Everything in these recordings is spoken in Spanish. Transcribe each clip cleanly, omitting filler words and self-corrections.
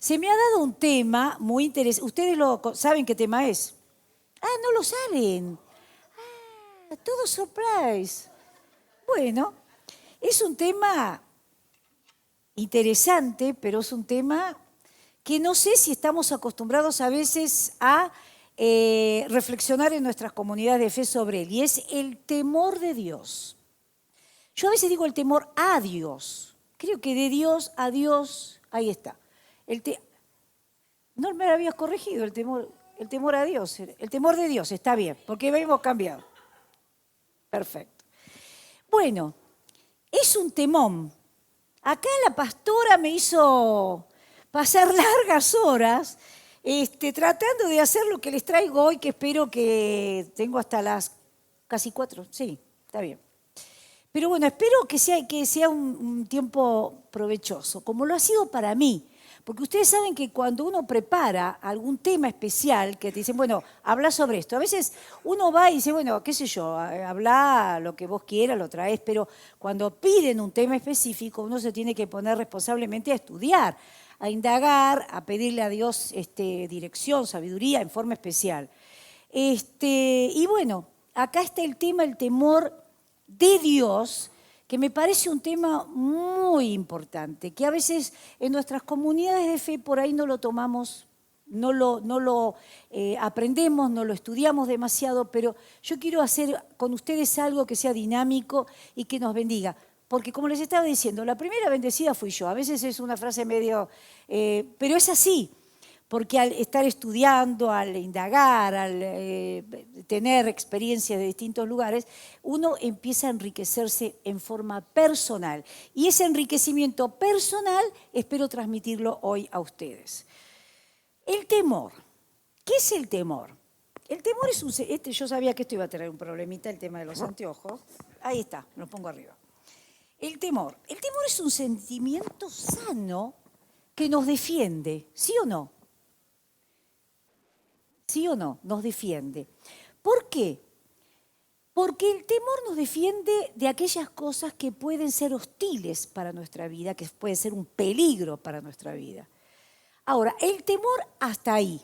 Se me ha dado un tema muy interesante. ¿Ustedes saben qué tema es? Ah, no lo saben. Ah, todo surprise. Bueno, es un tema interesante, pero es un tema que no sé si estamos acostumbrados a veces a reflexionar en nuestras comunidades de fe sobre él, y es el temor de Dios. Yo a veces digo el temor a Dios. Creo que de Dios a Dios, ahí está. No me lo habías corregido, el temor a Dios. El temor de Dios, está bien, porque hemos cambiado. Perfecto. Bueno, es un temón. Acá la pastora me hizo pasar largas horas tratando de hacer lo que les traigo hoy, que espero que tengo hasta las casi 4. Sí, está bien. Pero bueno, espero que sea un tiempo provechoso, como lo ha sido para mí. Porque ustedes saben que cuando uno prepara algún tema especial, que te dicen, bueno, habla sobre esto. A veces uno va y dice, bueno, qué sé yo, habla lo que vos quieras, lo traes, pero cuando piden un tema específico, uno se tiene que poner responsablemente a estudiar, a indagar, a pedirle a Dios dirección, sabiduría en forma especial. Y bueno, acá está el tema, el temor de Dios, que me parece un tema muy importante, que a veces en nuestras comunidades de fe por ahí no lo tomamos, no lo aprendemos, no lo estudiamos demasiado, pero yo quiero hacer con ustedes algo que sea dinámico y que nos bendiga. Porque como les estaba diciendo, la primera bendecida fui yo. A veces es una frase medio, pero es así. Porque al estar estudiando, al indagar, al tener experiencias de distintos lugares, uno empieza a enriquecerse en forma personal. Y ese enriquecimiento personal espero transmitirlo hoy a ustedes. El temor. ¿Qué es el temor? El temor es yo sabía que esto iba a tener un problemita, el tema de los anteojos. Ahí está, me lo pongo arriba. El temor. El temor es un sentimiento sano que nos defiende, ¿sí o no? ¿Sí o no? Nos defiende. ¿Por qué? Porque el temor nos defiende de aquellas cosas que pueden ser hostiles para nuestra vida, que pueden ser un peligro para nuestra vida. Ahora, el temor hasta ahí.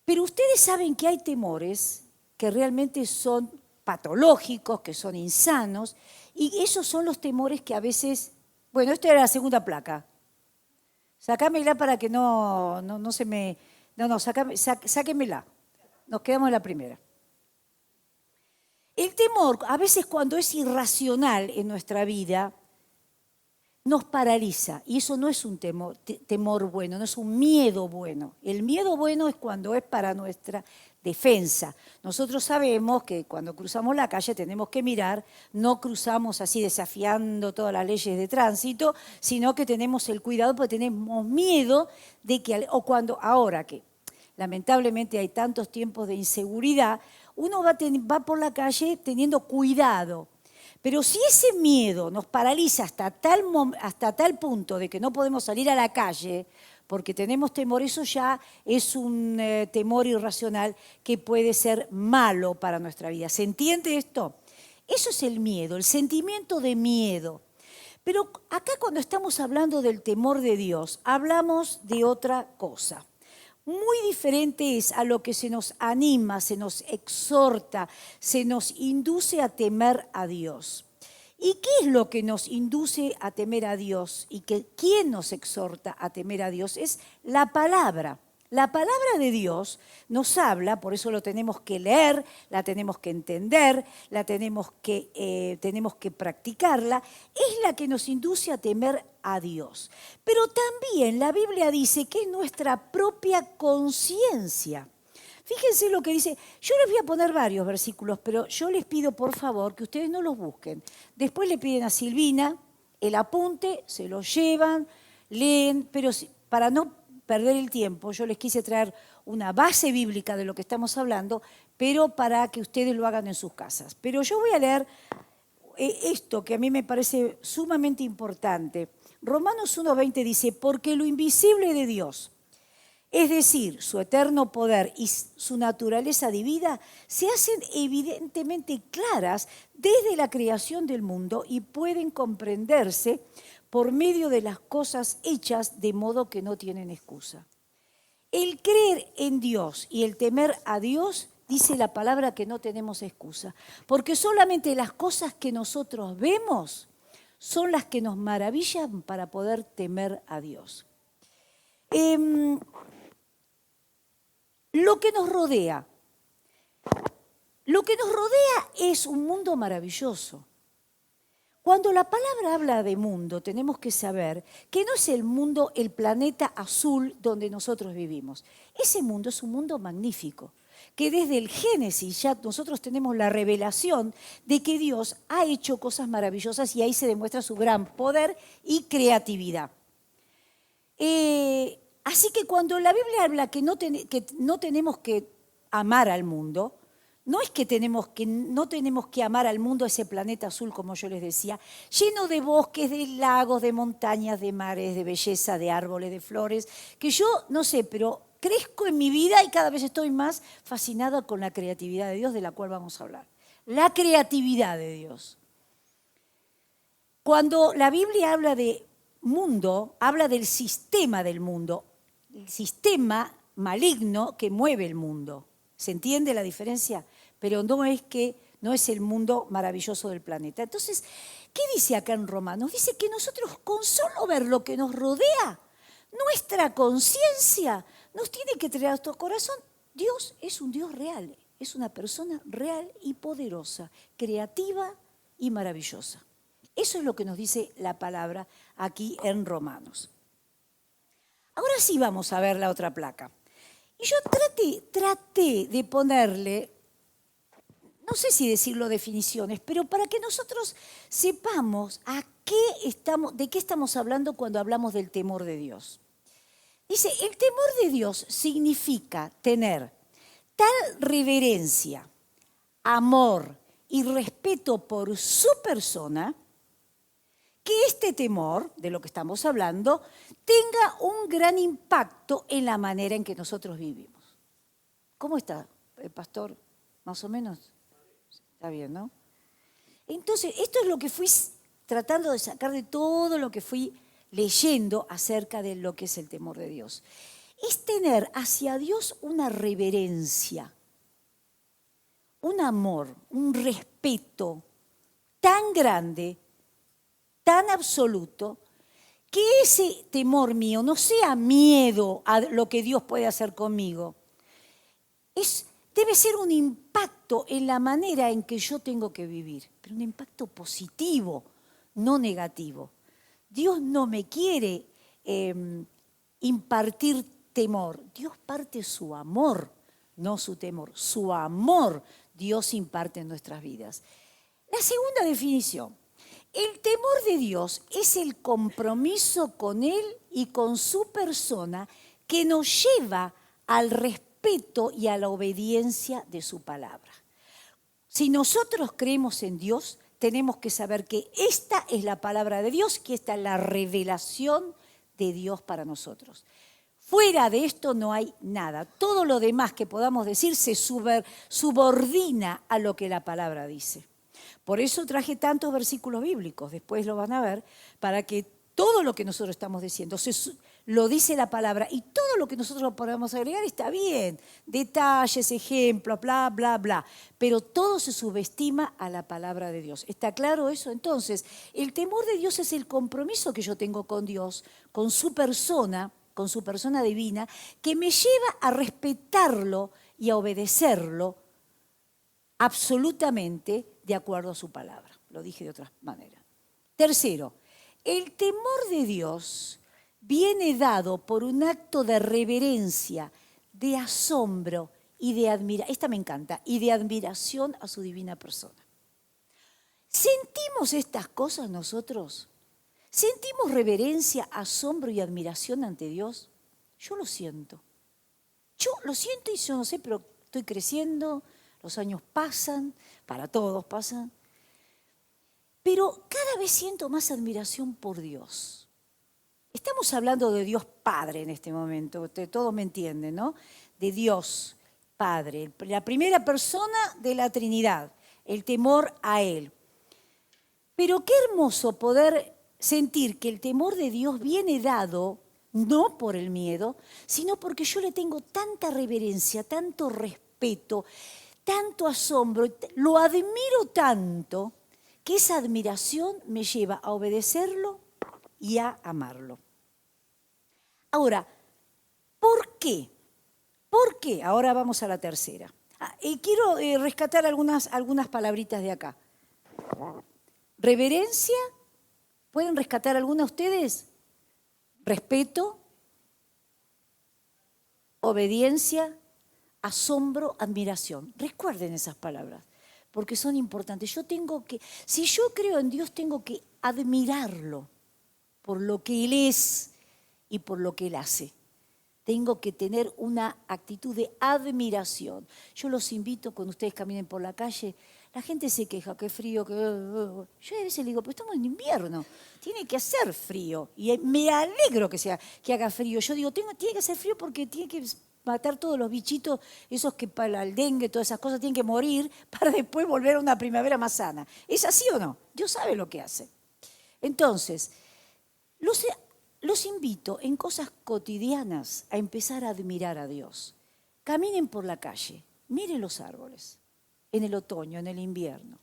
Pero ustedes saben que hay temores que realmente son patológicos, que son insanos, y esos son los temores que a veces... Bueno, esta era la segunda placa. Sácamela para que no se me... No, sáquenmela. Nos quedamos en la primera. El temor, a veces cuando es irracional en nuestra vida, nos paraliza. Y eso no es un temor bueno, no es un miedo bueno. El miedo bueno es cuando es para nuestra defensa. Nosotros sabemos que cuando cruzamos la calle tenemos que mirar, no cruzamos así desafiando todas las leyes de tránsito, sino que tenemos el cuidado porque tenemos miedo de que, o cuando ahora que lamentablemente hay tantos tiempos de inseguridad, uno va por la calle teniendo cuidado. Pero si ese miedo nos paraliza hasta tal punto de que no podemos salir a la calle porque tenemos temor, eso ya es un temor irracional que puede ser malo para nuestra vida. ¿Se entiende esto? Eso es el miedo, el sentimiento de miedo. Pero acá cuando estamos hablando del temor de Dios, hablamos de otra cosa. Muy diferente es a lo que se nos anima, se nos exhorta, se nos induce a temer a Dios. ¿Y qué es lo que nos induce a temer a Dios? ¿Y quién nos exhorta a temer a Dios? Es la palabra. La palabra de Dios nos habla, por eso lo tenemos que leer, la tenemos que entender, tenemos que practicarla, es la que nos induce a temer a Dios. Pero también la Biblia dice que es nuestra propia conciencia. Fíjense lo que dice, yo les voy a poner varios versículos, pero yo les pido por favor que ustedes no los busquen. Después le piden a Silvina el apunte, se lo llevan, leen, pero para no perder el tiempo, yo les quise traer una base bíblica de lo que estamos hablando, pero para que ustedes lo hagan en sus casas. Pero yo voy a leer esto que a mí me parece sumamente importante. Romanos 1:20 dice, porque lo invisible de Dios, es decir, su eterno poder y su naturaleza divina, se hacen evidentemente claras desde la creación del mundo y pueden comprenderse por medio de las cosas hechas de modo que no tienen excusa. El creer en Dios y el temer a Dios, dice la palabra que no tenemos excusa, porque solamente las cosas que nosotros vemos son las que nos maravillan para poder temer a Dios. Lo que nos rodea es un mundo maravilloso. Cuando la palabra habla de mundo, tenemos que saber que no es el mundo, el planeta azul donde nosotros vivimos. Ese mundo es un mundo magnífico, que desde el Génesis ya nosotros tenemos la revelación de que Dios ha hecho cosas maravillosas y ahí se demuestra su gran poder y creatividad. Así que cuando la Biblia habla que no tenemos que amar al mundo, no es que no tenemos que amar al mundo, ese planeta azul, como yo les decía, lleno de bosques, de lagos, de montañas, de mares, de belleza, de árboles, de flores, que yo, no sé, pero crezco en mi vida y cada vez estoy más fascinada con la creatividad de Dios, de la cual vamos a hablar. La creatividad de Dios. Cuando la Biblia habla de mundo, habla del sistema del mundo, el sistema maligno que mueve el mundo. ¿Se entiende la diferencia? Pero no es el mundo maravilloso del planeta. Entonces, ¿qué dice acá en Romanos? Dice que nosotros con solo ver lo que nos rodea, nuestra conciencia nos tiene que traer a nuestro corazón. Dios es un Dios real, es una persona real y poderosa, creativa y maravillosa. Eso es lo que nos dice la palabra aquí en Romanos. Ahora sí vamos a ver la otra placa. Y yo traté de ponerle, no sé si decirlo definiciones, pero para que nosotros sepamos de qué estamos hablando cuando hablamos del temor de Dios. Dice, el temor de Dios significa tener tal reverencia, amor y respeto por su persona, que este temor, de lo que estamos hablando, tenga un gran impacto en la manera en que nosotros vivimos. ¿Cómo está, pastor? ¿Más o menos? Está bien, ¿no? Entonces, esto es lo que fui tratando de sacar de todo lo que fui leyendo acerca de lo que es el temor de Dios. Es tener hacia Dios una reverencia, un amor, un respeto tan grande, tan absoluto, que ese temor mío no sea miedo a lo que Dios puede hacer conmigo. Debe ser un impacto en la manera en que yo tengo que vivir, pero un impacto positivo, no negativo. Dios no me quiere impartir temor. Dios parte su amor, no su temor. Su amor Dios imparte en nuestras vidas. La segunda definición. El temor de Dios es el compromiso con Él y con su persona que nos lleva al respeto y a la obediencia de su palabra. Si nosotros creemos en Dios, tenemos que saber que esta es la palabra de Dios, que esta es la revelación de Dios para nosotros. Fuera de esto no hay nada. Todo lo demás que podamos decir se subordina a lo que la palabra dice. Por eso traje tantos versículos bíblicos, después lo van a ver, para que todo lo que nosotros estamos diciendo lo dice la palabra y todo lo que nosotros podamos agregar está bien. Detalles, ejemplos, bla, bla, bla. Pero todo se subestima a la palabra de Dios. ¿Está claro eso? Entonces, el temor de Dios es el compromiso que yo tengo con Dios, con su persona divina, que me lleva a respetarlo y a obedecerlo absolutamente de acuerdo a su palabra. Lo dije de otra manera. Tercero, el temor de Dios viene dado por un acto de reverencia, de asombro y de admiración. Esta me encanta, y de admiración a su divina persona. ¿Sentimos estas cosas nosotros? ¿Sentimos reverencia, asombro y admiración ante Dios? Yo lo siento. Yo lo siento y yo no sé, pero estoy creciendo. Los años pasan, para todos pasan, pero cada vez siento más admiración por Dios. Estamos hablando de Dios Padre en este momento, todos me entienden, ¿no? De Dios Padre, la primera persona de la Trinidad, el temor a Él. Pero qué hermoso poder sentir que el temor de Dios viene dado no por el miedo, sino porque yo le tengo tanta reverencia, tanto respeto, tanto asombro, lo admiro tanto, que esa admiración me lleva a obedecerlo y a amarlo. Ahora, ¿por qué? ¿Por qué? Ahora vamos a la tercera. Quiero rescatar algunas palabritas de acá. Reverencia, ¿pueden rescatar alguna ustedes? Respeto, obediencia, asombro, admiración. Recuerden esas palabras, porque son importantes. Si yo creo en Dios, tengo que admirarlo por lo que Él es y por lo que Él hace. Tengo que tener una actitud de admiración. Yo los invito, cuando ustedes caminen por la calle, la gente se queja, qué frío, que... Yo a veces le digo, pero estamos en invierno, tiene que hacer frío. Y me alegro que haga frío. Yo digo, tiene que hacer frío porque tiene que matar todos los bichitos, esos que para el dengue, todas esas cosas, tienen que morir para después volver a una primavera más sana. ¿Es así o no? Dios sabe lo que hace. Entonces, los invito en cosas cotidianas a empezar a admirar a Dios. Caminen por la calle, miren los árboles, en el otoño, en el invierno,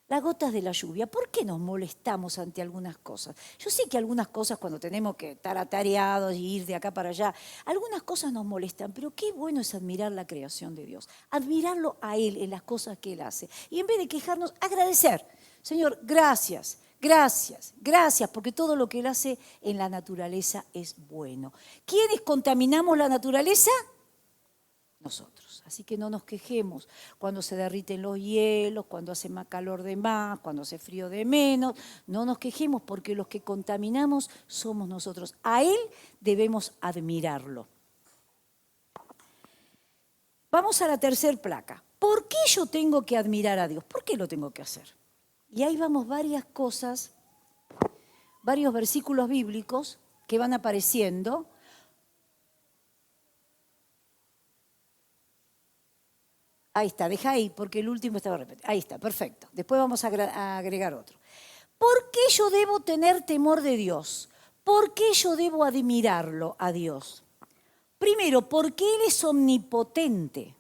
las gotas de la lluvia. ¿Por qué nos molestamos ante algunas cosas? Yo sé que algunas cosas, cuando tenemos que estar atareados y ir de acá para allá, algunas cosas nos molestan, pero qué bueno es admirar la creación de Dios, admirarlo a Él en las cosas que Él hace. Y en vez de quejarnos, agradecer. Señor, gracias. Gracias, gracias, porque todo lo que Él hace en la naturaleza es bueno. ¿Quiénes contaminamos la naturaleza? Nosotros. Así que no nos quejemos cuando se derriten los hielos, cuando hace más calor de más, cuando hace frío de menos. No nos quejemos porque los que contaminamos somos nosotros. A Él debemos admirarlo. Vamos a la tercera placa. ¿Por qué yo tengo que admirar a Dios? ¿Por qué lo tengo que hacer? Y ahí vamos varias cosas, varios versículos bíblicos que van apareciendo. Ahí está, deja ahí, porque el último estaba repetido. Ahí está, perfecto. Después vamos a agregar otro. ¿Por qué yo debo tener temor de Dios? ¿Por qué yo debo admirarlo a Dios? Primero, porque Él es omnipotente.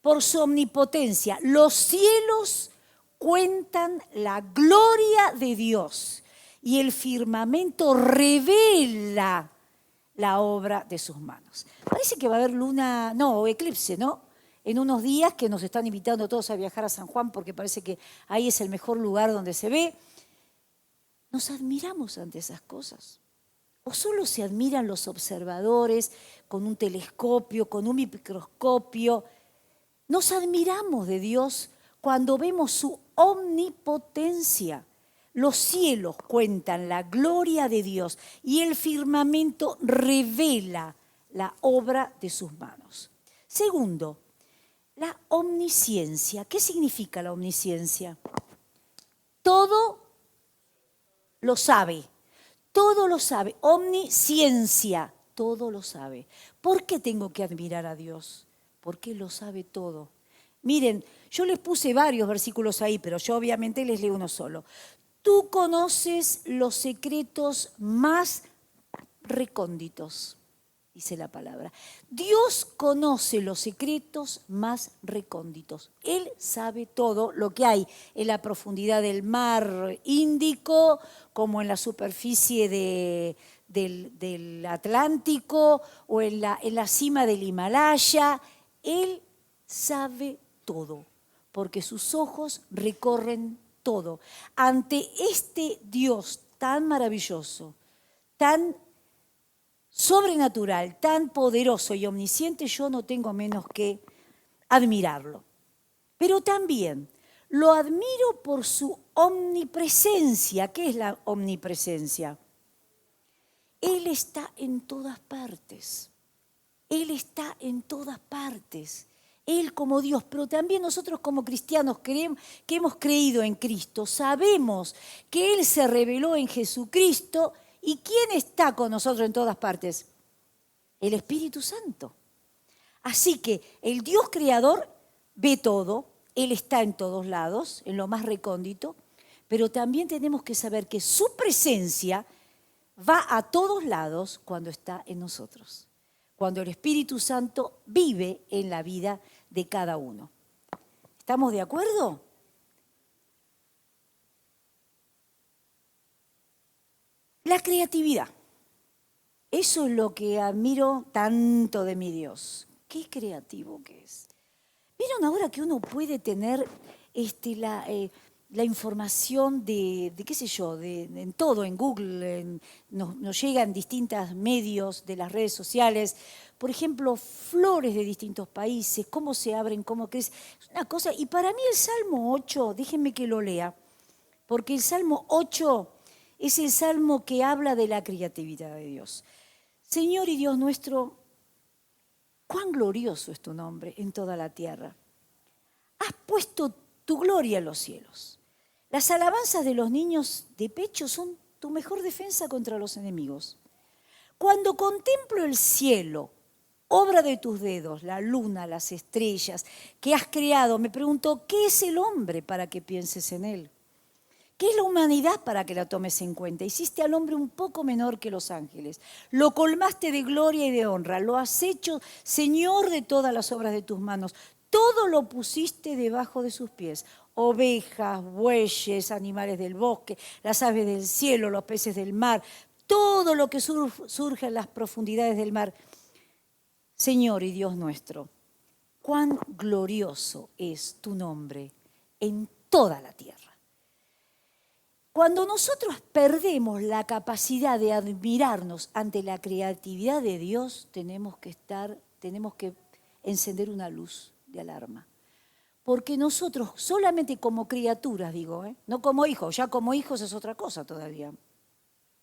Por su omnipotencia, los cielos cuentan la gloria de Dios y el firmamento revela la obra de sus manos. Parece que va a haber eclipse, ¿no? En unos días, que nos están invitando todos a viajar a San Juan porque parece que ahí es el mejor lugar donde se ve. ¿Nos admiramos ante esas cosas? ¿O solo se admiran los observadores con un telescopio, con un microscopio? Nos admiramos de Dios cuando vemos su omnipotencia. Los cielos cuentan la gloria de Dios y el firmamento revela la obra de sus manos. Segundo, la omnisciencia. ¿Qué significa la omnisciencia? Todo lo sabe, todo lo sabe. Omnisciencia, todo lo sabe. ¿Por qué tengo que admirar a Dios? Porque Él lo sabe todo. Miren, yo les puse varios versículos ahí, pero yo obviamente les leo uno solo. Tú conoces los secretos más recónditos, dice la palabra. Dios conoce los secretos más recónditos. Él sabe todo lo que hay en la profundidad del mar Índico, como en la superficie del Atlántico o en la cima del Himalaya. Él sabe todo, porque sus ojos recorren todo. Ante este Dios tan maravilloso, tan sobrenatural, tan poderoso y omnisciente, yo no tengo menos que admirarlo. Pero también lo admiro por su omnipresencia. ¿Qué es la omnipresencia? Él está en todas partes. Él está en todas partes. Él como Dios, pero también nosotros como cristianos que hemos creído en Cristo, sabemos que Él se reveló en Jesucristo. ¿Y quién está con nosotros en todas partes? El Espíritu Santo. Así que el Dios creador ve todo, Él está en todos lados, en lo más recóndito, Pero también tenemos que saber que su presencia va a todos lados cuando está en nosotros, cuando el Espíritu Santo vive en la vida de cada uno. ¿Estamos de acuerdo? La creatividad. Eso es lo que admiro tanto de mi Dios. Qué creativo que es. ¿Vieron ahora que uno puede tener la información de qué sé yo, en todo, en Google, nos llegan distintos medios de las redes sociales, por ejemplo, flores de distintos países, cómo se abren, cómo crecen, es una cosa, y para mí el Salmo 8, déjenme que lo lea, porque el Salmo 8 es el Salmo que habla de la creatividad de Dios. Señor y Dios nuestro, cuán glorioso es tu nombre en toda la tierra. Has puesto tu gloria en los cielos. Las alabanzas de los niños de pecho son tu mejor defensa contra los enemigos. Cuando contemplo el cielo, obra de tus dedos, la luna, las estrellas que has creado, me pregunto, ¿qué es el hombre para que pienses en él? ¿Qué es la humanidad para que la tomes en cuenta? Hiciste al hombre un poco menor que los ángeles. Lo colmaste de gloria y de honra. Lo has hecho Señor de todas las obras de tus manos. Todo lo pusiste debajo de sus pies. Ovejas, bueyes, animales del bosque, las aves del cielo, los peces del mar. Todo lo que surge en las profundidades del mar. Señor y Dios nuestro, cuán glorioso es tu nombre en toda la tierra. Cuando nosotros perdemos la capacidad de admirarnos ante la creatividad de Dios, tenemos que encender una luz de alarma. Porque nosotros, solamente como criaturas, digo, no como hijos, ya como hijos es otra cosa todavía,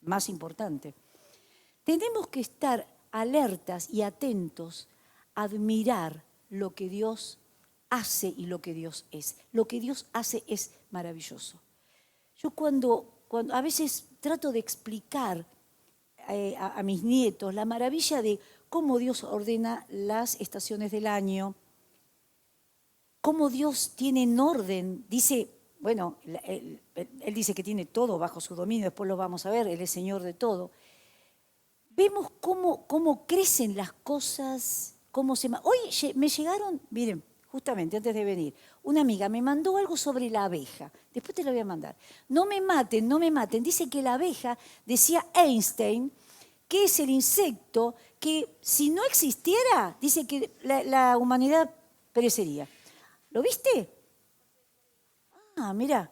más importante. Tenemos que estar alertas y atentos a admirar lo que Dios hace y lo que Dios es. Lo que Dios hace es maravilloso. Yo cuando a veces trato de explicar a mis nietos la maravilla de cómo Dios ordena las estaciones del año, cómo Dios tiene en orden, dice, bueno, él dice que tiene todo bajo su dominio, después lo vamos a ver, Él es Señor de todo. Vemos cómo crecen las cosas, Hoy me llegaron, miren, justamente antes de venir, una amiga me mandó algo sobre la abeja. Después te la voy a mandar. No me maten, no me maten. Dice que la abeja, decía Einstein, que es el insecto que si no existiera, dice que la humanidad perecería. ¿Lo viste? Ah, mira.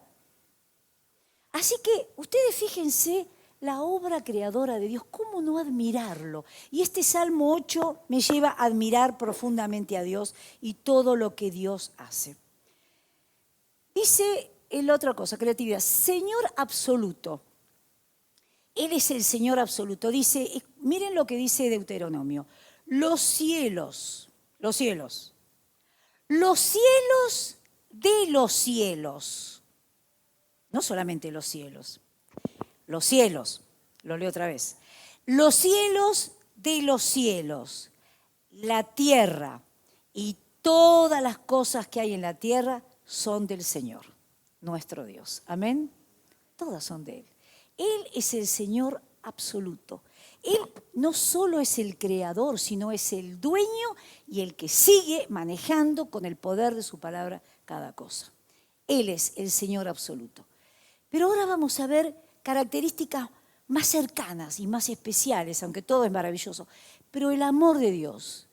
Así que ustedes fíjense la obra creadora de Dios, ¿cómo no admirarlo? Y este Salmo 8 me lleva a admirar profundamente a Dios y todo lo que Dios hace. Dice la otra cosa, creatividad, Señor absoluto. Él es el Señor absoluto. Dice, miren lo que dice Deuteronomio, los cielos de los cielos, no solamente los cielos, lo leo otra vez, los cielos de los cielos, la tierra y todas las cosas que hay en la tierra son del Señor, nuestro Dios. Amén. Todas son de Él. Él es el Señor absoluto. Él no solo es el creador, sino es el dueño y el que sigue manejando con el poder de su palabra cada cosa. Él es el Señor absoluto. Pero ahora vamos a ver características más cercanas y más especiales, aunque todo es maravilloso. Pero el amor de Dios.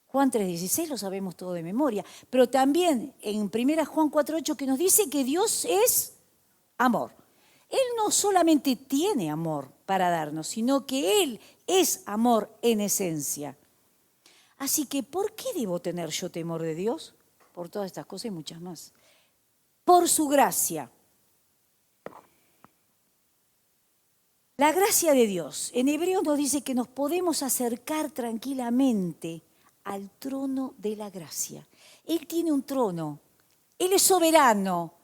Juan 3:16 lo sabemos todo de memoria, pero también en 1 Juan 4:8 que nos dice que Dios es amor. Él no solamente tiene amor para darnos, sino que Él es amor en esencia. Así que, ¿por qué debo tener yo temor de Dios? Por todas estas cosas y muchas más. Por su gracia. La gracia de Dios. En Hebreos nos dice que nos podemos acercar tranquilamente al trono de la gracia. Él tiene un trono, Él es soberano,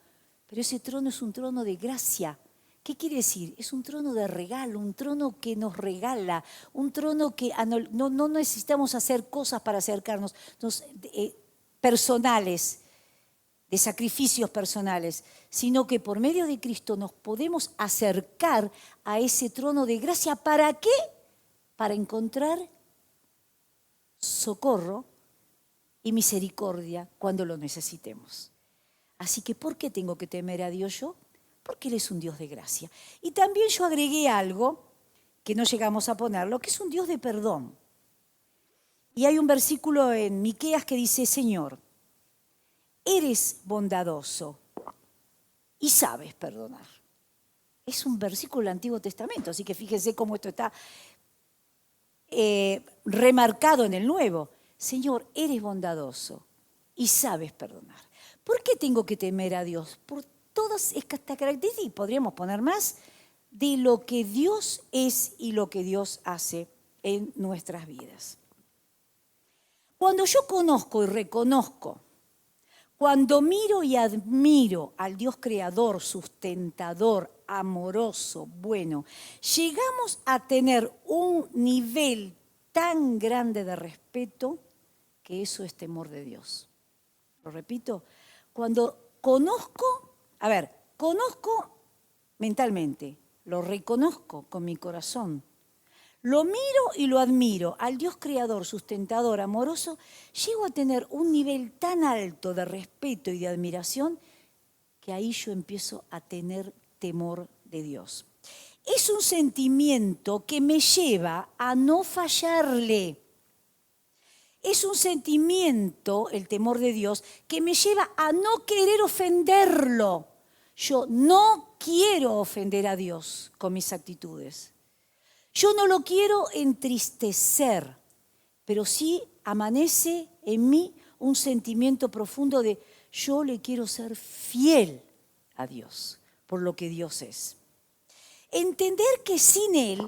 pero ese trono es un trono de gracia. ¿Qué quiere decir? Es un trono de regalo, un trono que nos regala, un trono que no necesitamos hacer cosas para acercarnos, personales. de sacrificios personales, sino que por medio de Cristo nos podemos acercar a ese trono de gracia. ¿Para qué? Para encontrar socorro y misericordia cuando lo necesitemos. Así que, ¿por qué tengo que temer a Dios yo? Porque Él es un Dios de gracia. Y también yo agregué algo que no llegamos a ponerlo, que es un Dios de perdón. Y hay un versículo en Miqueas que dice: Señor, eres bondadoso y sabes perdonar. Es un versículo del Antiguo Testamento, así que fíjense cómo esto está remarcado en el Nuevo. Señor, eres bondadoso y sabes perdonar. ¿Por qué tengo que temer a Dios? Por todas estas características, y podríamos poner más, de lo que Dios es y lo que Dios hace en nuestras vidas. Cuando yo conozco y reconozco, cuando miro y admiro al Dios creador, sustentador, amoroso, bueno, llegamos a tener un nivel tan grande de respeto que eso es temor de Dios. Lo repito, cuando conozco mentalmente, lo reconozco con mi corazón, lo miro y lo admiro al Dios creador, sustentador, amoroso, llego a tener un nivel tan alto de respeto y de admiración que ahí yo empiezo a tener temor de Dios. Es un sentimiento que me lleva a no fallarle. Es un sentimiento, el temor de Dios, que me lleva a no querer ofenderlo. Yo no quiero ofender a Dios con mis actitudes. Yo no lo quiero entristecer, pero sí amanece en mí un sentimiento profundo de yo le quiero ser fiel a Dios por lo que Dios es. Entender que sin Él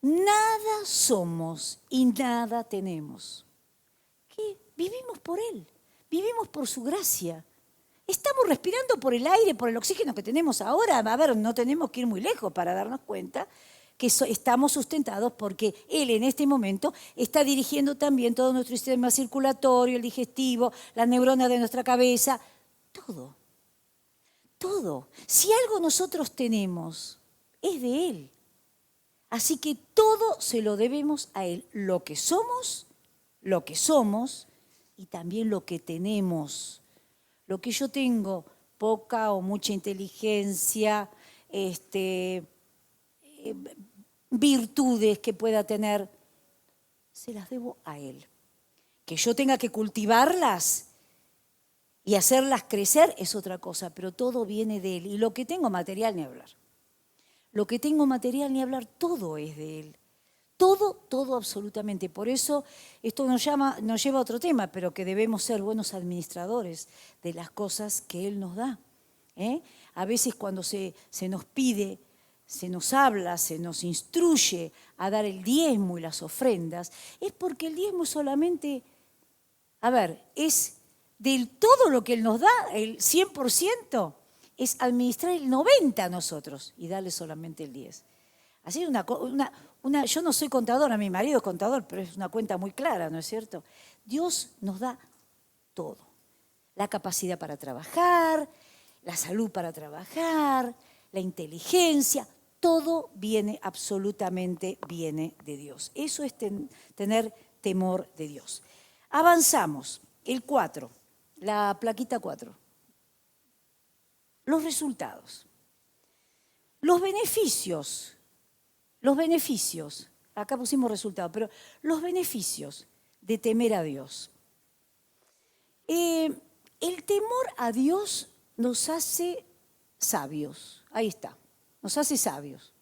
nada somos y nada tenemos. Que vivimos por Él, vivimos por su gracia. Estamos respirando por el aire, por el oxígeno que tenemos ahora. A ver, no tenemos que ir muy lejos para darnos cuenta que estamos sustentados porque Él en este momento está dirigiendo también todo nuestro sistema circulatorio, el digestivo, las neuronas de nuestra cabeza, todo, todo. Si algo nosotros tenemos, es de Él. Así que todo se lo debemos a Él, lo que somos y también lo que tenemos. Lo que yo tengo, poca o mucha inteligencia, virtudes que pueda tener, se las debo a Él. Que yo tenga que cultivarlas y hacerlas crecer es otra cosa, pero todo viene de Él. Y lo que tengo material, ni hablar. Lo que tengo material, ni hablar, todo es de Él. Todo absolutamente. Por eso esto nos lleva a otro tema, pero que debemos ser buenos administradores de las cosas que Él nos da. A veces cuando se nos pide, se nos habla, se nos instruye a dar el diezmo y las ofrendas, es porque el diezmo solamente, es del todo lo que Él nos da, el 100%, es administrar el 90% a nosotros y darle solamente el 10%. Así yo no soy contadora, mi marido es contador, pero es una cuenta muy clara, ¿no es cierto? Dios nos da todo. La capacidad para trabajar, la salud para trabajar, la inteligencia, todo absolutamente viene de Dios. Eso es tener temor de Dios. Avanzamos. El 4, la plaquita 4. Los resultados. Los beneficios, acá pusimos resultados, pero los beneficios de temer a Dios. El temor a Dios nos hace sabios, ahí está, nos hace sabios,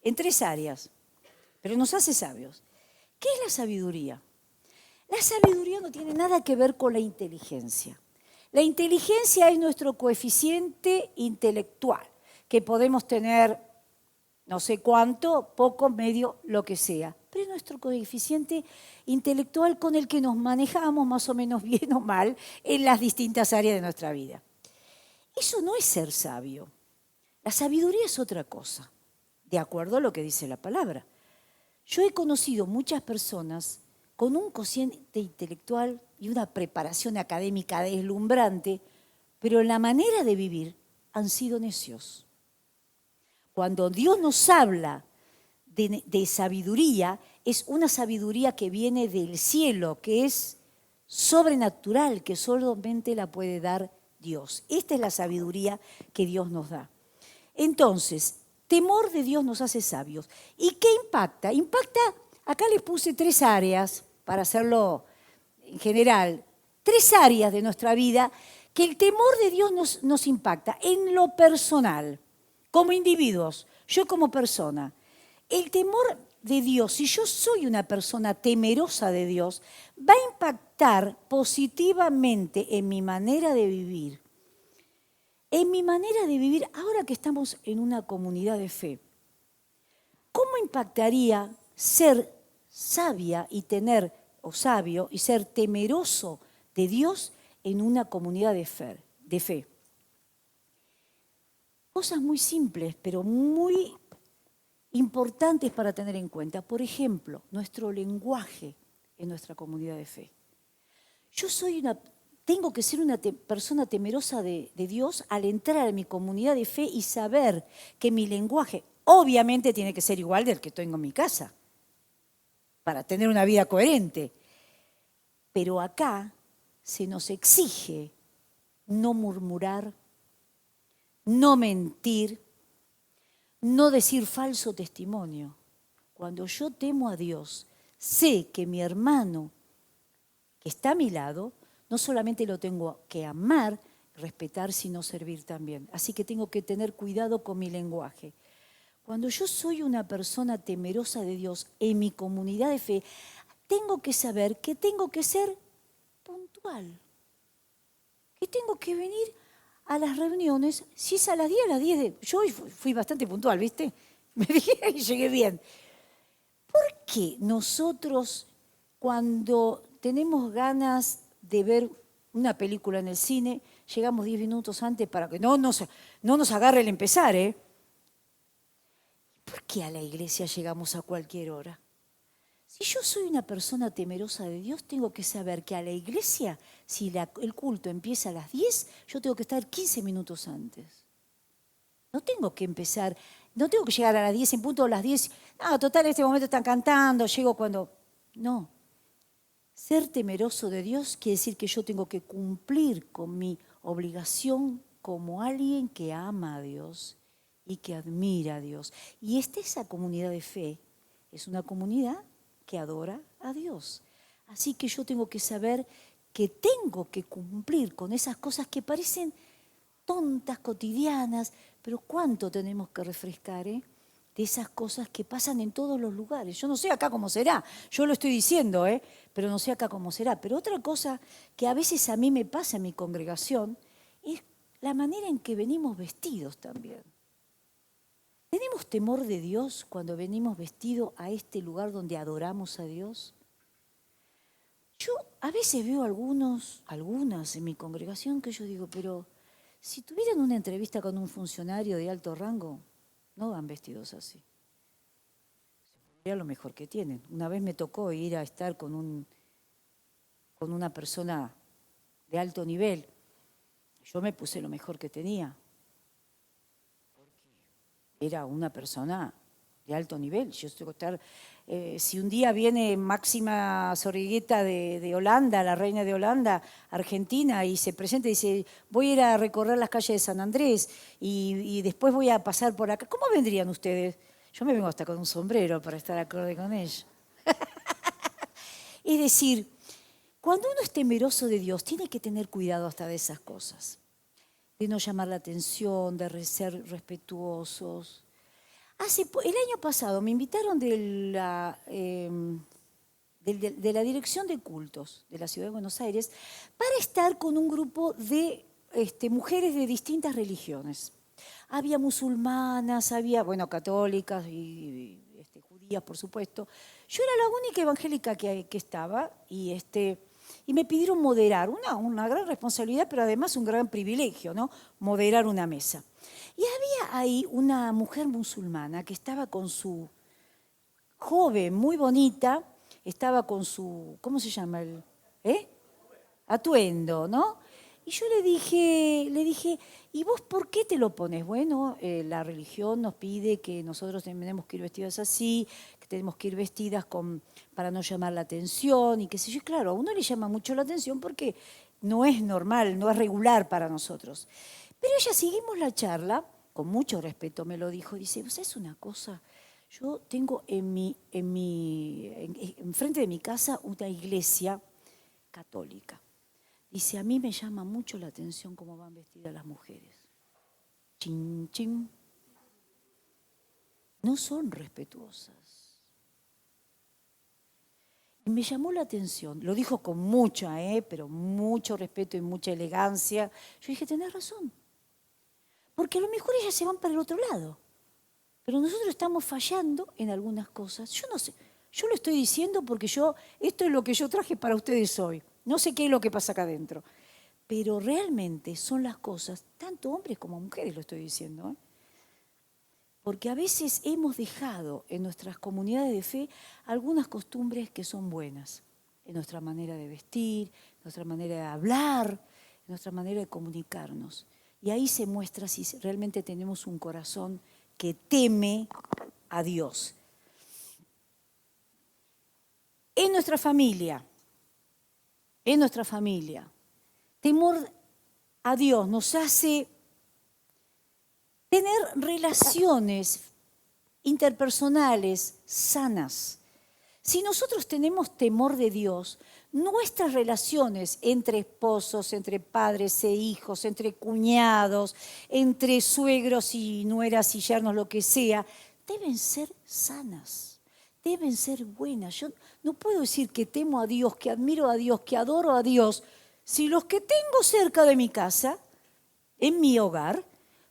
en 3 áreas, pero nos hace sabios. ¿Qué es la sabiduría? La sabiduría no tiene nada que ver con la inteligencia. La inteligencia es nuestro coeficiente intelectual, que podemos tener no sé cuánto, poco, medio, lo que sea. Pero es nuestro coeficiente intelectual con el que nos manejamos más o menos bien o mal en las distintas áreas de nuestra vida. Eso no es ser sabio. La sabiduría es otra cosa, de acuerdo a lo que dice la palabra. Yo he conocido muchas personas con un cociente intelectual y una preparación académica deslumbrante, pero en la manera de vivir han sido necios. Cuando Dios nos habla de sabiduría, es una sabiduría que viene del cielo, que es sobrenatural, que solamente la puede dar Dios. Esta es la sabiduría que Dios nos da. Entonces, temor de Dios nos hace sabios. ¿Y qué impacta? Impacta, acá les puse 3 áreas, para hacerlo en general, 3 áreas de nuestra vida que el temor de Dios nos impacta en lo personal, como individuos, yo como persona. El temor de Dios, si yo soy una persona temerosa de Dios, va a impactar positivamente en mi manera de vivir. En mi manera de vivir, ahora que estamos en una comunidad de fe, ¿cómo impactaría ser sabia y tener, o sabio, y ser temeroso de Dios en una comunidad de fe? Cosas muy simples, pero muy importantes para tener en cuenta. Por ejemplo, nuestro lenguaje en nuestra comunidad de fe. Tengo que ser una persona temerosa de Dios al entrar en mi comunidad de fe y saber que mi lenguaje obviamente tiene que ser igual del que tengo en mi casa, para tener una vida coherente. Pero acá se nos exige no murmurar, no mentir, no decir falso testimonio. Cuando yo temo a Dios, sé que mi hermano que está a mi lado, no solamente lo tengo que amar, respetar, sino servir también. Así que tengo que tener cuidado con mi lenguaje. Cuando yo soy una persona temerosa de Dios en mi comunidad de fe, tengo que saber que tengo que ser puntual, que tengo que venir a las reuniones, si es a las 10, a las 10. Yo hoy fui bastante puntual, ¿viste? Me dije y llegué bien. ¿Por qué nosotros, cuando tenemos ganas de ver una película en el cine, llegamos 10 minutos antes para que no nos agarre el empezar, ¿eh? ¿Por qué a la iglesia llegamos a cualquier hora? Si yo soy una persona temerosa de Dios, tengo que saber que a la iglesia, si el culto empieza a las 10, yo tengo que estar 15 minutos antes. No tengo que empezar, no tengo que llegar a las 10 en punto, a las 10, total, en este momento están cantando, llego cuando... No. Ser temeroso de Dios quiere decir que yo tengo que cumplir con mi obligación como alguien que ama a Dios y que admira a Dios. Y esa comunidad de fe es una comunidad que adora a Dios. Así que yo tengo que saber que tengo que cumplir con esas cosas que parecen tontas, cotidianas, pero cuánto tenemos que refrescar, de esas cosas que pasan en todos los lugares. Yo no sé acá cómo será, yo lo estoy diciendo, pero no sé acá cómo será. Pero otra cosa que a veces a mí me pasa en mi congregación es la manera en que venimos vestidos también. ¿Tenemos temor de Dios cuando venimos vestidos a este lugar donde adoramos a Dios? Yo a veces veo algunas en mi congregación que yo digo, pero si tuvieran una entrevista con un funcionario de alto rango, no van vestidos así. Sería lo mejor que tienen. Una vez me tocó ir a estar con una persona de alto nivel. Yo me puse lo mejor que tenía. Porque era una persona de alto nivel. Yo tengo que estar, si un día viene Máxima Zorrigueta de Holanda, la reina de Holanda, Argentina, y se presenta y dice, voy a ir a recorrer las calles de San Andrés y después voy a pasar por acá. ¿Cómo vendrían ustedes? Yo me vengo hasta con un sombrero para estar acorde con ella. Es decir, cuando uno es temeroso de Dios, tiene que tener cuidado hasta de esas cosas. De no llamar la atención, de ser respetuosos. El año pasado me invitaron de la Dirección de Cultos de la Ciudad de Buenos Aires para estar con un grupo de mujeres de distintas religiones. Había musulmanas, había, católicas y judías, por supuesto. Yo era la única evangélica que estaba y me pidieron moderar, una gran responsabilidad, pero además un gran privilegio, ¿no? Moderar una mesa. Y había ahí una mujer musulmana que estaba con su joven, muy bonita, estaba con su, ¿cómo se llama? Atuendo, ¿no? Y yo le dije, ¿y vos por qué te lo pones? Bueno, la religión nos pide que nosotros tenemos que ir vestidas así, que tenemos que ir vestidas para no llamar la atención y qué sé yo. Y claro, a uno le llama mucho la atención porque no es normal, no es regular para nosotros. Pero ella seguimos la charla, con mucho respeto me lo dijo, dice, ¿sabes una cosa? Yo tengo enfrente de mi casa una iglesia católica. Dice, a mí me llama mucho la atención cómo van vestidas las mujeres. Chin, chin. No son respetuosas. Y me llamó la atención, lo dijo con pero mucho respeto y mucha elegancia. Yo dije, tenés razón. Porque a lo mejor ellas se van para el otro lado. Pero nosotros estamos fallando en algunas cosas. Yo no sé, yo lo estoy diciendo porque esto es lo que yo traje para ustedes hoy. No sé qué es lo que pasa acá adentro. Pero realmente son las cosas, tanto hombres como mujeres lo estoy diciendo, ¿eh? Porque a veces hemos dejado en nuestras comunidades de fe algunas costumbres que son buenas, en nuestra manera de vestir, en nuestra manera de hablar, en nuestra manera de comunicarnos. Y ahí se muestra si realmente tenemos un corazón que teme a Dios. En nuestra familia, temor a Dios nos hace tener relaciones interpersonales sanas. Si nosotros tenemos temor de Dios, nuestras relaciones entre esposos, entre padres e hijos, entre cuñados, entre suegros y nueras y yernos, lo que sea, deben ser sanas, deben ser buenas. Yo no puedo decir que temo a Dios, que admiro a Dios, que adoro a Dios, si los que tengo cerca de mi casa, en mi hogar,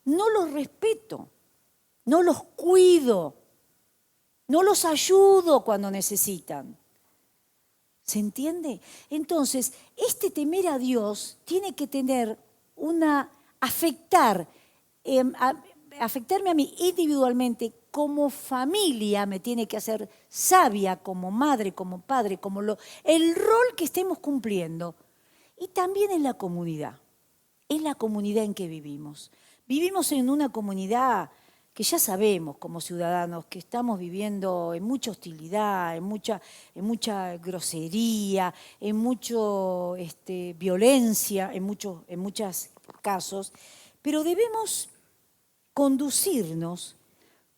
no los respeto, no los cuido, no los ayudo cuando necesitan. ¿Se entiende? Entonces, este temer a Dios tiene que tener afectarme a mí individualmente como familia, me tiene que hacer sabia como madre, como padre, el rol que estemos cumpliendo. Y también en la comunidad en que vivimos. Vivimos en una comunidad que ya sabemos como ciudadanos que estamos viviendo en mucha hostilidad, en mucha grosería, en mucha violencia, en muchos casos, pero debemos conducirnos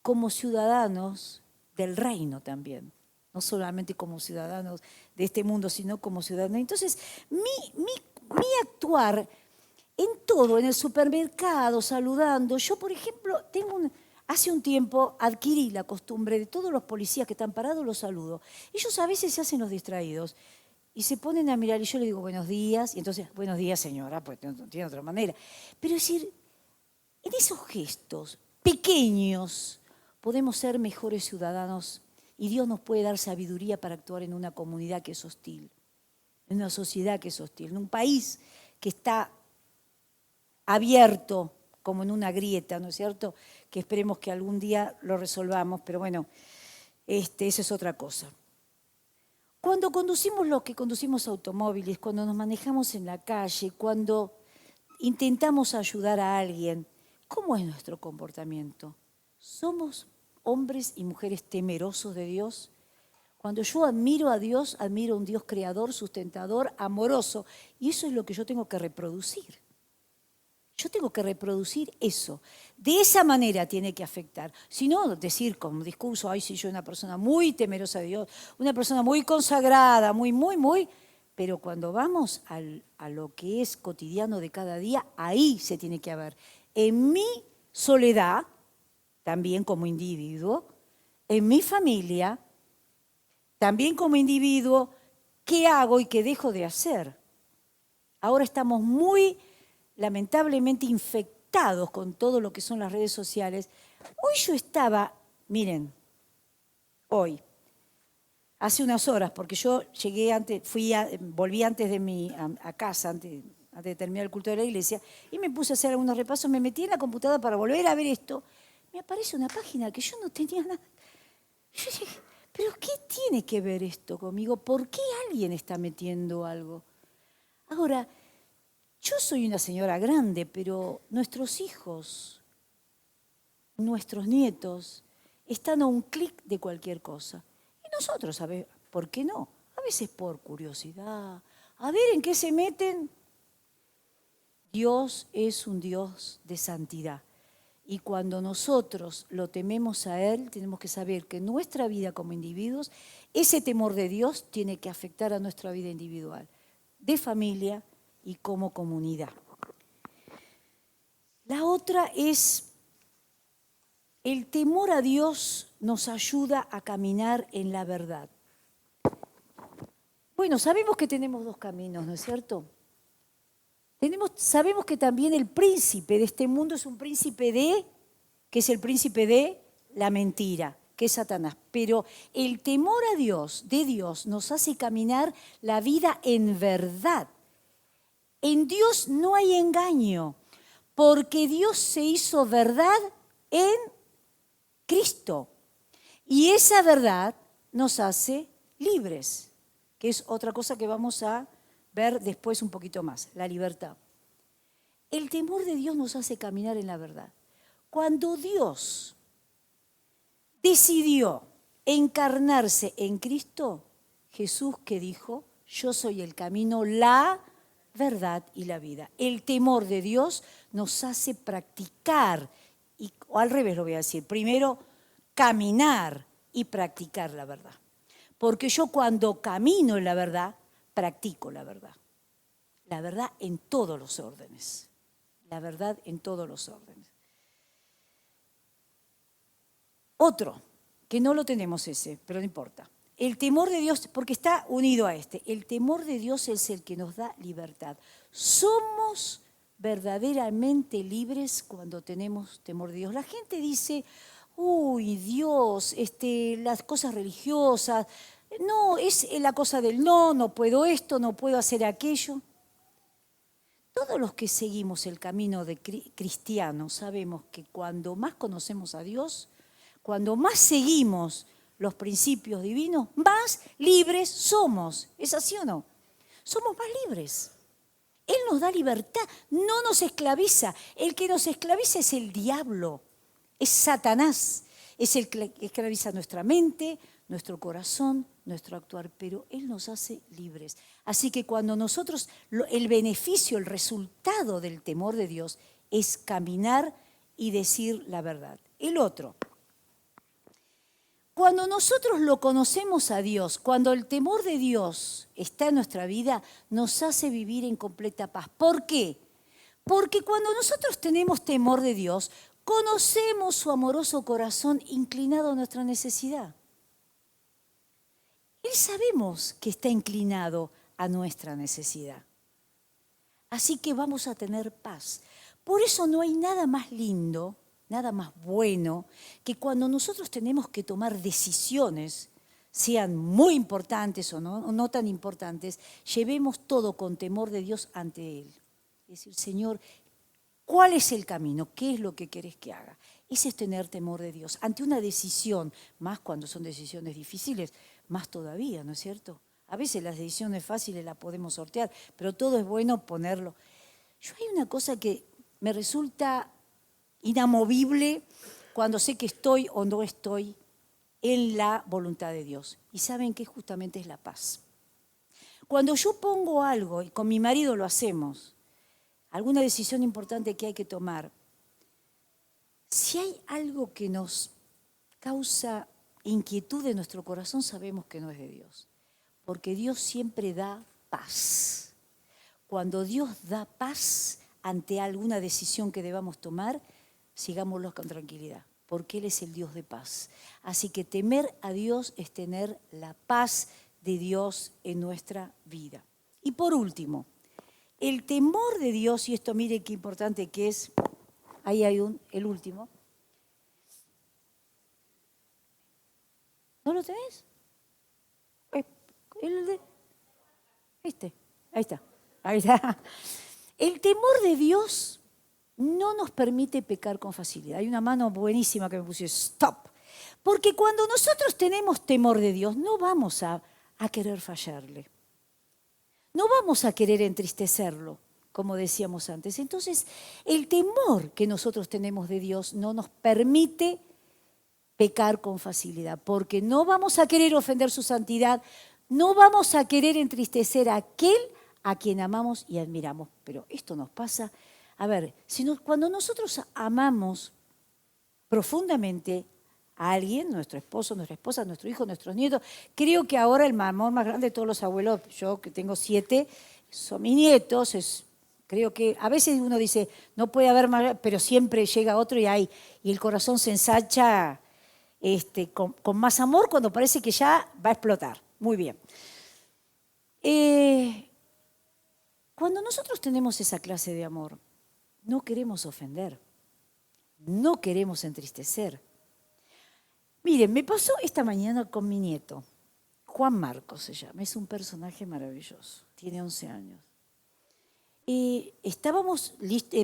como ciudadanos del reino también, no solamente como ciudadanos de este mundo, sino como ciudadanos. Entonces, mi actuar en todo, en el supermercado, saludando. Yo, por ejemplo, hace un tiempo adquirí la costumbre de todos los policías que están parados, los saludo. Ellos a veces se hacen los distraídos y se ponen a mirar y yo le digo buenos días, y entonces, buenos días señora, pues no tiene otra manera. Pero es decir, en esos gestos pequeños podemos ser mejores ciudadanos y Dios nos puede dar sabiduría para actuar en una comunidad que es hostil, en una sociedad que es hostil, en un país que está abierto como en una grieta, ¿no es cierto? Que esperemos que algún día lo resolvamos, pero bueno, esa es otra cosa. Cuando conducimos los que conducimos automóviles, cuando nos manejamos en la calle, cuando intentamos ayudar a alguien, ¿cómo es nuestro comportamiento? ¿Somos hombres y mujeres temerosos de Dios? Cuando yo admiro a Dios, admiro a un Dios creador, sustentador, amoroso, y eso es lo que yo tengo que reproducir. Yo tengo que reproducir eso. De esa manera tiene que afectar. Si no, decir como discurso, ay, sí, yo soy una persona muy temerosa de Dios, una persona muy consagrada, muy, pero cuando vamos a lo que es cotidiano de cada día, ahí se tiene que ver. En mi soledad, también como individuo, en mi familia, también como individuo, ¿qué hago y qué dejo de hacer? Ahora estamos muy lamentablemente infectados con todo lo que son las redes sociales. Hoy yo estaba, miren, hace unas horas, porque yo llegué antes, volví antes de a casa, antes de terminar el culto de la iglesia, y me puse a hacer algunos repasos, me metí en la computadora para volver a ver esto, me aparece una página que yo no tenía nada. Yo dije, ¿pero qué tiene que ver esto conmigo? ¿Por qué alguien está metiendo algo? Ahora, Yo soy una señora grande, pero nuestros hijos, nuestros nietos, están a un clic de cualquier cosa. Y nosotros, a ver, ¿por qué no? A veces por curiosidad, a ver en qué se meten. Dios es un Dios de santidad. Y cuando nosotros lo tememos a Él, tenemos que saber que nuestra vida como individuos, ese temor de Dios tiene que afectar a nuestra vida individual, de familia y como comunidad. La otra es, el temor a Dios nos ayuda a caminar en la verdad. Bueno, sabemos que tenemos dos caminos, ¿no es cierto? Sabemos que también el príncipe de este mundo es un príncipe que es el príncipe de la mentira, que es Satanás. Pero el temor a Dios, de Dios, nos hace caminar la vida en verdad. En Dios no hay engaño, porque Dios se hizo verdad en Cristo. Y esa verdad nos hace libres, que es otra cosa que vamos a ver después un poquito más, la libertad. El temor de Dios nos hace caminar en la verdad. Cuando Dios decidió encarnarse en Cristo, Jesús que dijo, yo soy el camino, la verdad y la vida. El temor de Dios nos hace practicar, o al revés lo voy a decir, primero caminar y practicar la verdad. Porque yo cuando camino en la verdad, practico la verdad. La verdad en todos los órdenes. La verdad en todos los órdenes. Otro, que no lo tenemos ese, pero no importa. El temor de Dios, porque está unido a este, el temor de Dios es el que nos da libertad. Somos verdaderamente libres cuando tenemos temor de Dios. La gente dice, uy, Dios, las cosas religiosas, no, es la cosa del no puedo esto, no puedo hacer aquello. Todos los que seguimos el camino de cristiano sabemos que cuando más conocemos a Dios, cuando más seguimos los principios divinos, más libres somos. ¿Es así o no? Somos más libres. Él nos da libertad, no nos esclaviza. El que nos esclaviza es el diablo, es Satanás. Es el que esclaviza nuestra mente, nuestro corazón, nuestro actuar, pero Él nos hace libres. Así que cuando nosotros, el beneficio, el resultado del temor de Dios es caminar y decir la verdad. El otro, cuando nosotros lo conocemos a Dios, cuando el temor de Dios está en nuestra vida, nos hace vivir en completa paz. ¿Por qué? Porque cuando nosotros tenemos temor de Dios, conocemos su amoroso corazón inclinado a nuestra necesidad. Él sabemos que está inclinado a nuestra necesidad. Así que vamos a tener paz. Por eso no hay nada más lindo, nada más bueno, que cuando nosotros tenemos que tomar decisiones, sean muy importantes o no tan importantes, llevemos todo con temor de Dios ante Él. Es decir, Señor, ¿cuál es el camino? ¿Qué es lo que querés que haga? Ese es tener temor de Dios. Ante una decisión, más cuando son decisiones difíciles, más todavía, ¿no es cierto? A veces las decisiones fáciles las podemos sortear, pero todo es bueno ponerlo. Yo hay una cosa que me resulta inamovible cuando sé que estoy o no estoy en la voluntad de Dios. Y saben que justamente es la paz. Cuando yo pongo algo, y con mi marido lo hacemos, alguna decisión importante que hay que tomar, si hay algo que nos causa inquietud en nuestro corazón, sabemos que no es de Dios. Porque Dios siempre da paz. Cuando Dios da paz ante alguna decisión que debamos tomar, sigámoslo con tranquilidad, porque Él es el Dios de paz. Así que temer a Dios es tener la paz de Dios en nuestra vida. Y por último, el temor de Dios, y esto mire qué importante que es, ahí hay el último. ¿No lo tenés? Ahí está. El temor de Dios no nos permite pecar con facilidad. Hay una mano buenísima que me puso, stop. Porque cuando nosotros tenemos temor de Dios, no vamos a querer fallarle. No vamos a querer entristecerlo. como decíamos antes. Entonces, el temor que nosotros tenemos de Dios no nos permite pecar con facilidad, porque no vamos a querer ofender su santidad, no vamos a querer entristecer a aquel a quien amamos y admiramos. Pero esto nos pasa, a ver, cuando nosotros amamos profundamente a alguien, nuestro esposo, nuestra esposa, nuestro hijo, nuestros nietos, creo que ahora el amor más grande de todos los abuelos, yo que tengo 7, son mis nietos, creo que a veces uno dice, no puede haber más, pero siempre llega otro y el corazón se ensancha con más amor cuando parece que ya va a explotar. Muy bien. Cuando nosotros tenemos esa clase de amor, no queremos ofender, no queremos entristecer. Miren, me pasó esta mañana con mi nieto, Juan Marcos se llama, es un personaje maravilloso, tiene 11 años. Estábamos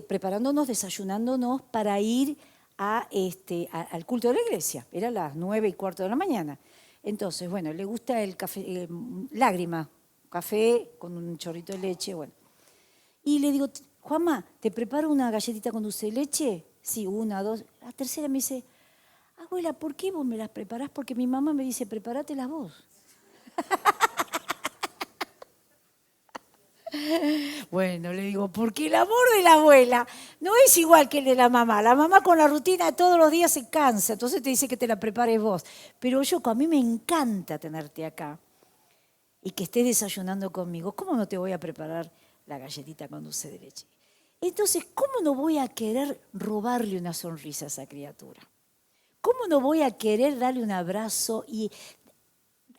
preparándonos, desayunándonos para ir al culto de la iglesia, era las 9:15 de la mañana. Entonces, bueno, le gusta el café, lágrima, café con un chorrito de leche, bueno. Y le digo, Juanma, ¿te preparo una galletita con dulce de leche? Sí, 1, 2. La tercera me dice, abuela, ¿por qué vos me las preparás? Porque mi mamá me dice, prepárátelas vos. Bueno, le digo, porque el amor de la abuela no es igual que el de la mamá. La mamá con la rutina todos los días se cansa, entonces te dice que te la prepares vos. Pero a mí me encanta tenerte acá y que estés desayunando conmigo. ¿Cómo no te voy a preparar la galletita con dulce de leche? Entonces, ¿cómo no voy a querer robarle una sonrisa a esa criatura? ¿Cómo no voy a querer darle un abrazo y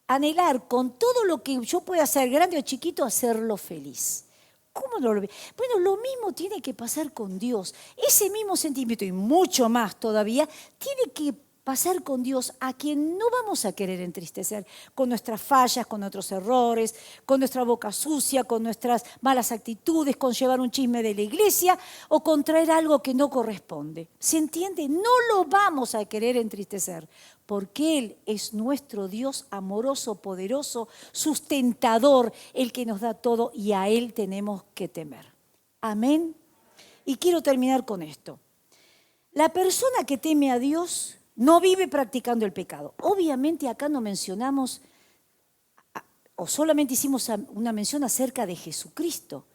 anhelar con todo lo que yo pueda hacer, grande o chiquito, hacerlo feliz? ¿Cómo no lo ve? Bueno, lo mismo tiene que pasar con Dios. Ese mismo sentimiento y mucho más todavía tiene que pasar con Dios, a quien no vamos a querer entristecer con nuestras fallas, con nuestros errores, con nuestra boca sucia, con nuestras malas actitudes, con llevar un chisme de la iglesia o con traer algo que no corresponde. ¿Se entiende? No lo vamos a querer entristecer, porque Él es nuestro Dios amoroso, poderoso, sustentador, el que nos da todo y a Él tenemos que temer. Amén. Y quiero terminar con esto. La persona que teme a Dios no vive practicando el pecado. Obviamente acá no mencionamos, o solamente hicimos una mención acerca de Jesucristo,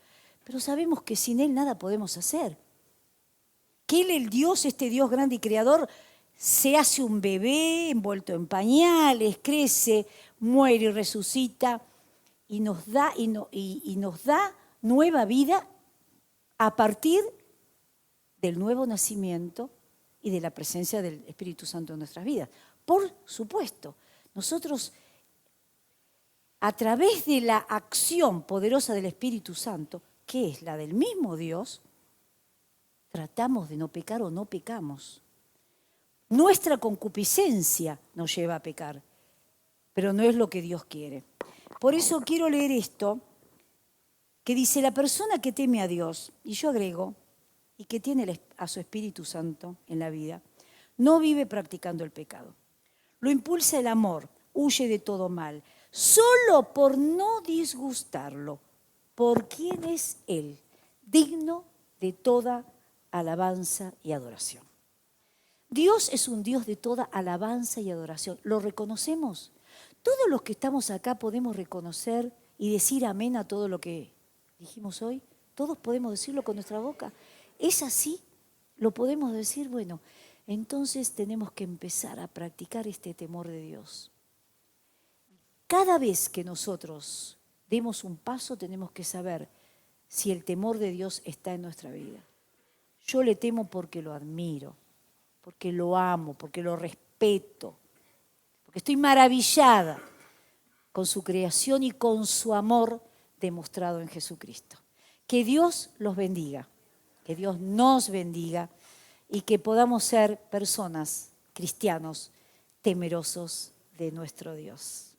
pero sabemos que sin Él nada podemos hacer. Que Él, el Dios, este Dios grande y creador, se hace un bebé envuelto en pañales, crece, muere y resucita y nos da nueva vida a partir del nuevo nacimiento y de la presencia del Espíritu Santo en nuestras vidas. Por supuesto, nosotros a través de la acción poderosa del Espíritu Santo, que es la del mismo Dios, tratamos de no pecar o no pecamos. Nuestra concupiscencia nos lleva a pecar, pero no es lo que Dios quiere. Por eso quiero leer esto, que dice, la persona que teme a Dios, y yo agrego, y que tiene a su Espíritu Santo en la vida, no vive practicando el pecado. Lo impulsa el amor, huye de todo mal, solo por no disgustarlo, por quien es Él, digno de toda alabanza y adoración. Dios es un Dios de toda alabanza y adoración. ¿Lo reconocemos? Todos los que estamos acá podemos reconocer y decir amén a todo lo que dijimos hoy. Todos podemos decirlo con nuestra boca. ¿Es así? ¿Lo podemos decir? Bueno, entonces tenemos que empezar a practicar este temor de Dios. Cada vez que nosotros demos un paso, tenemos que saber si el temor de Dios está en nuestra vida. Yo le temo porque lo admiro, porque lo amo, porque lo respeto, porque estoy maravillada con su creación y con su amor demostrado en Jesucristo. Que Dios los bendiga. Que Dios nos bendiga y que podamos ser personas, cristianos, temerosos de nuestro Dios.